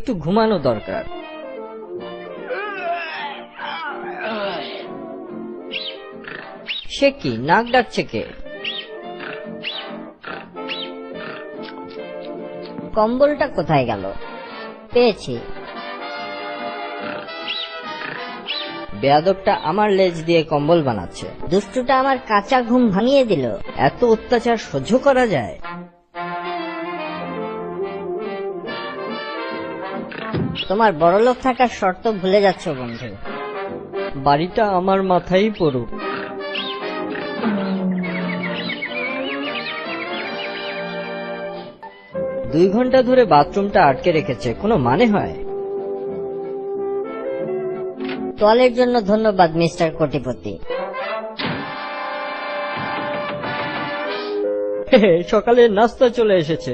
একটু ঘুমানো দরকার। সে কি, নাক ডাকছে কে? কম্বলটা কোথায় গেল? পেয়েছি। বেয়াদবটা আমার লেজ দিয়ে কম্বল বানাচ্ছে। দুষ্টুটা আমার কাঁচা ঘুম ভাঙিয়ে দিল। এত অত্যাচার সহ্য করা যায়? তোমার বড়লোক থাকার শর্ত ভুলে যাচ্ছ বন্ধু। বাড়িটা আমার মাথায় পড়ুক। দুই ঘন্টা ধরে বাথরুমটা আটকে রেখেছে, কোনো মানে হয়? তোয়ালের জন্য ধন্যবাদ মিস্টার কোটিপতি। সকালে নাস্তা চলে এসেছে।